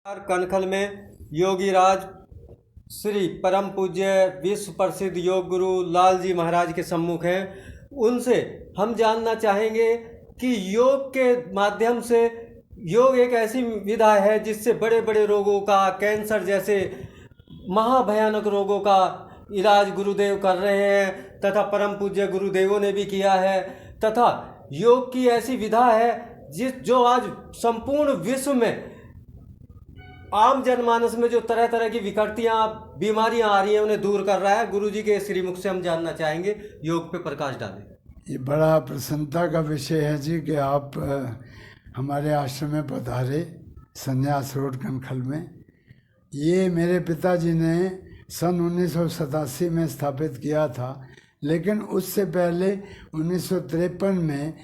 कनखल में योगी राज श्री परम पूज्य विश्व प्रसिद्ध योग गुरु लाल जी महाराज के सम्मुख हैं। उनसे हम जानना चाहेंगे कि योग के माध्यम से योग एक ऐसी विधा है जिससे बड़े बड़े रोगों का, कैंसर जैसे महाभयानक रोगों का इलाज गुरुदेव कर रहे हैं तथा परम पूज्य गुरुदेवों ने भी किया है। तथा योग की ऐसी विधा है जो आज संपूर्ण विश्व में आम जनमानस में जो तरह तरह की विकृतियां, बीमारियां आ रही हैं उन्हें दूर कर रहा है। गुरुजी के श्रीमुख से हम जानना चाहेंगे, योग पे प्रकाश डालें। ये बड़ा प्रसन्नता का विषय है जी कि आप हमारे आश्रम में पधारे, संन्यास रोड कनखल में। ये मेरे पिताजी ने सन 1987 में स्थापित किया था, लेकिन उससे पहले 1953 में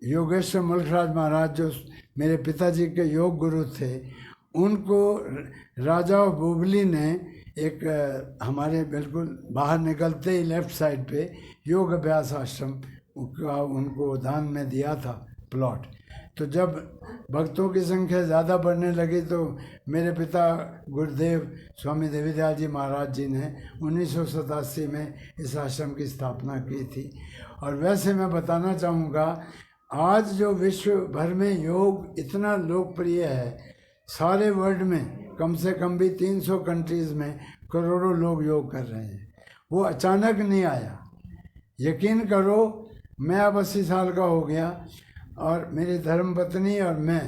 योगेश्वर मुल्कराज महाराज जो मेरे पिताजी के योग गुरु थे, उनको राजा बोबली ने एक हमारे बिल्कुल बाहर निकलते ही लेफ्ट साइड पे योग अभ्यास आश्रम का उनको दान में दिया था प्लॉट। तो जब भक्तों की संख्या ज़्यादा बढ़ने लगी तो मेरे पिता गुरुदेव स्वामी देवीदयाल जी महाराज जी ने 1987 में इस आश्रम की स्थापना की थी। और वैसे मैं बताना चाहूँगा, आज जो विश्व भर में योग इतना लोकप्रिय है, सारे वर्ल्ड में कम से कम भी 300 कंट्रीज़ में करोड़ों लोग योग कर रहे हैं। वो अचानक नहीं आया। यकीन करो, मैं अब 80 साल का हो गया और मेरी धर्मपत्नी और मैं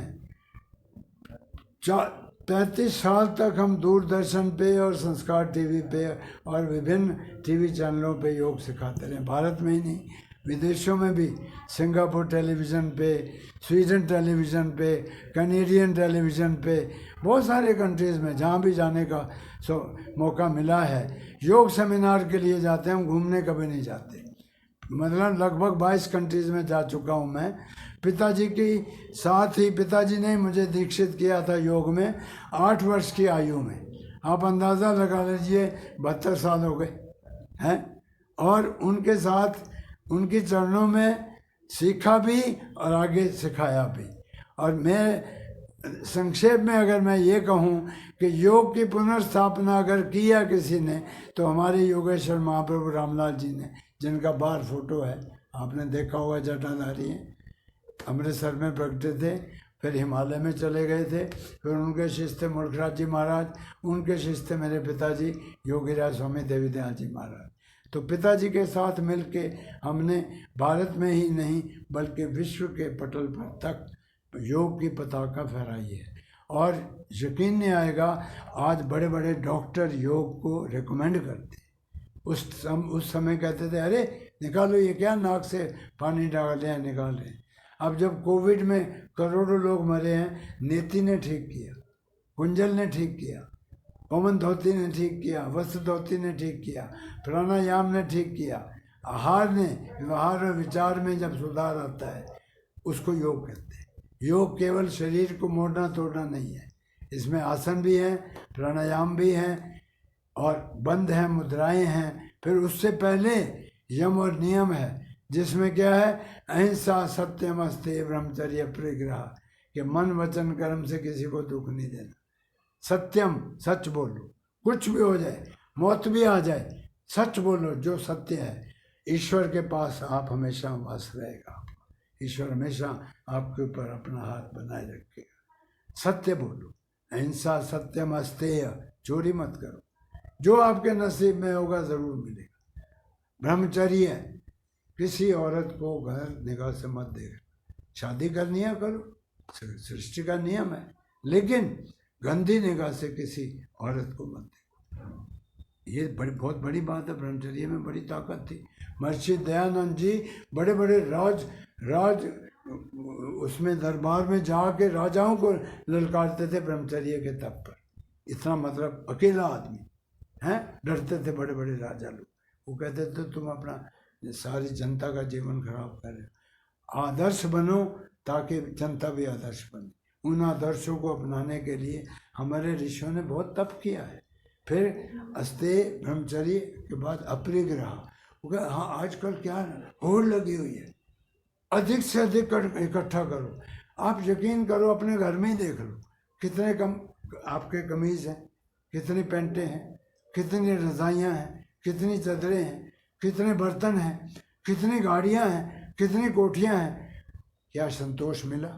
35 साल तक हम दूरदर्शन पे और संस्कार टीवी पे और विभिन्न टीवी चैनलों पे योग सिखाते रहे। भारत में ही नहीं, विदेशों में भी, सिंगापुर टेलीविज़न पे, स्वीडन टेलीविज़न पे, कनेडियन टेलीविज़न पे, बहुत सारे कंट्रीज़ में जहाँ भी जाने का मौका मिला है। योग सेमिनार के लिए जाते हैं हम, घूमने कभी नहीं जाते। मतलब लगभग 22 कंट्रीज़ में जा चुका हूँ मैं। पिताजी की साथ ही पिताजी ने मुझे दीक्षित किया था योग में 8 वर्ष की आयु में। आप अंदाज़ा लगा लीजिए, 72 साल हो गए हैं। और उनके साथ उनके चरणों में सीखा भी और आगे सिखाया भी। और मैं संक्षेप में अगर मैं ये कहूँ कि योग की पुनर्स्थापना अगर किया किसी ने तो हमारे योगेश्वर महाप्रभु रामलाल जी ने, जिनका बाहर फोटो है, आपने देखा होगा, जटाधारी हैं, अमृतसर में प्रगटे थे, फिर हिमालय में चले गए थे, फिर उनके शिष्य थे मुल्कराज जी महाराज, उनके शिष्य थे मेरे पिताजी योगीराज स्वामी देवीदयाल जी महाराज। तो पिताजी के साथ मिलके हमने भारत में ही नहीं बल्कि विश्व के पटल पर तक योग की पताका फहराई है। और यकीन नहीं आएगा, आज बड़े बड़े डॉक्टर योग को रिकमेंड करते। उस समय कहते थे, अरे निकालो, ये क्या नाक से पानी डाल रहे हैं, निकाल रहे हैं। अब जब कोविड में करोड़ों लोग मरे हैं, नेति ने ठीक किया, कुंजल ने ठीक किया, पवन धोती ने ठीक किया, वस्त्र धोती ने ठीक किया, प्राणायाम ने ठीक किया, आहार ने, व्यवहार और विचार में जब सुधार आता है उसको योग कहते हैं। योग केवल शरीर को मोड़ना तोड़ना नहीं है, इसमें आसन भी हैं, प्राणायाम भी हैं और बंद हैं, मुद्राएं हैं। फिर उससे पहले यम और नियम है, जिसमें क्या है, अहिंसा, सत्यम, अस्तेय, ब्रह्मचर्य, परिग्रह, कि मन वचन कर्म से किसी को दुख नहीं देना। सत्यम, सच बोलो, कुछ भी हो जाए, मौत भी आ जाए, सच बोलो जो सत्य है। ईश्वर के पास आप हमेशा वास रहेगा, ईश्वर हमेशा आपके ऊपर अपना हाथ बनाए रखेगा। सत्य बोलो, अहिंसा, सत्यम, अस्तेय, चोरी मत करो, जो आपके नसीब में होगा ज़रूर मिलेगा। ब्रह्मचर्य, किसी औरत को घर निगाह से मत देखना। शादी करनी है करो, सृष्टि का नियम है, लेकिन गंदी निगाह से किसी औरत को मत देखो। ये बहुत बड़ी बात है, ब्रह्मचर्य में बड़ी ताकत थी। महर्षि दयानंद जी बड़े बड़े राज उसमें दरबार में जाके राजाओं को ललकारते थे ब्रह्मचर्य के तप पर। इतना मतलब अकेला आदमी हैं, डरते थे बड़े बड़े राजा लोग। वो कहते थे तुम अपना सारी जनता का जीवन खराब कर रहे हो, आदर्श बनो ताकि जनता भी आदर्श बने। उन आदर्शों को अपनाने के लिए हमारे ऋषियों ने बहुत तप किया है। फिर अस्तेय, ब्रह्मचर्य के बाद अपरिग्रह। हाँ, आजकल क्या होड़ लगी हुई है, अधिक से अधिक इकट्ठा करो। आप यकीन करो, अपने घर में ही देख लो, कितने कम आपके कमीज़ हैं, कितनी पैंटें हैं, कितनी रज़ाइयाँ हैं, कितनी चादरें हैं, कितने बर्तन हैं, कितनी गाड़ियाँ हैं, कितनी कोठियाँ हैं, क्या संतोष मिला?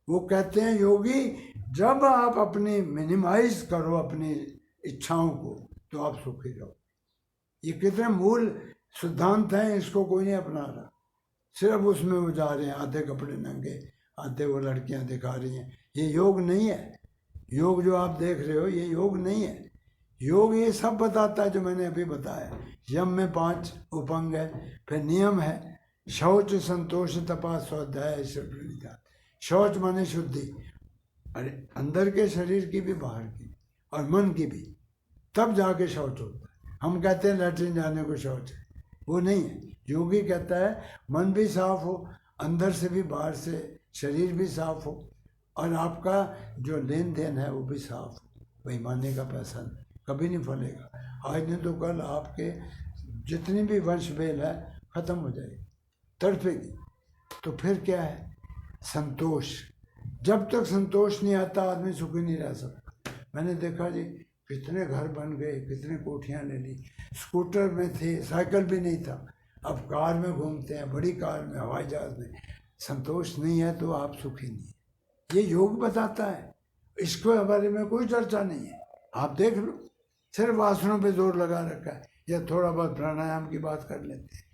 वो कहते हैं योगी, जब आप अपनी मिनिमाइज करो अपनी इच्छाओं को तो आप सुखी रहो। ये कितने मूल सिद्धांत हैं, इसको कोई नहीं अपना रहा, सिर्फ उसमें वो जा रहे हैं, आधे कपड़े नंगे, आधे वो लड़कियां दिखा रही हैं। ये योग नहीं है। योग जो आप देख रहे हो ये योग नहीं है। योग ये सब बताता है जो मैंने अभी बताया। यम में 5 उपंग है, फिर नियम है, शौच, संतोष, तपा, स्वाध्याय, प्रणिधान। शौच माने शुद्धि, अरे अंदर के शरीर की भी, बाहर की और मन की भी, तब जाके शौच होता है। हम कहते हैं लैट्रिन जाने को शौच है, वो नहीं है। योगी कहता है मन भी साफ हो, अंदर से भी, बाहर से शरीर भी साफ हो, और आपका जो लेन देन है वो भी साफ हो। बेईमानी का पैसा कभी नहीं फलेगा। आज नहीं तो कल आपके जितनी भी वंश बेल है खत्म हो जाएगी, तड़पेगी। तो फिर क्या है? संतोष। जब तक संतोष नहीं आता आदमी सुखी नहीं रह सकता। मैंने देखा जी कितने घर बन गए, कितने कोठियाँ ले ली, स्कूटर में थे, साइकिल भी नहीं था, अब कार में घूमते हैं, बड़ी कार में, हवाई जहाज में। संतोष नहीं है तो आप सुखी नहीं है। ये योग बताता है, इसके बारे में कोई चर्चा नहीं है। आप देख लो, सिर्फ आसनों पे जोर लगा रखा है, या थोड़ा बहुत प्राणायाम की बात कर लेते हैं।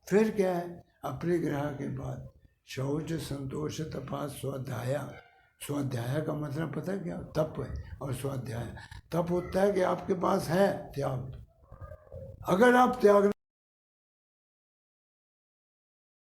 फिर क्या है? अपरिग्रह के बाद शौच, संतोष, तपा, स्वाध्याय। स्वाध्याय का मतलब पता है क्या? तप है। और स्वाध्याय तप होता है कि आपके पास है त्याग। अगर आप त्याग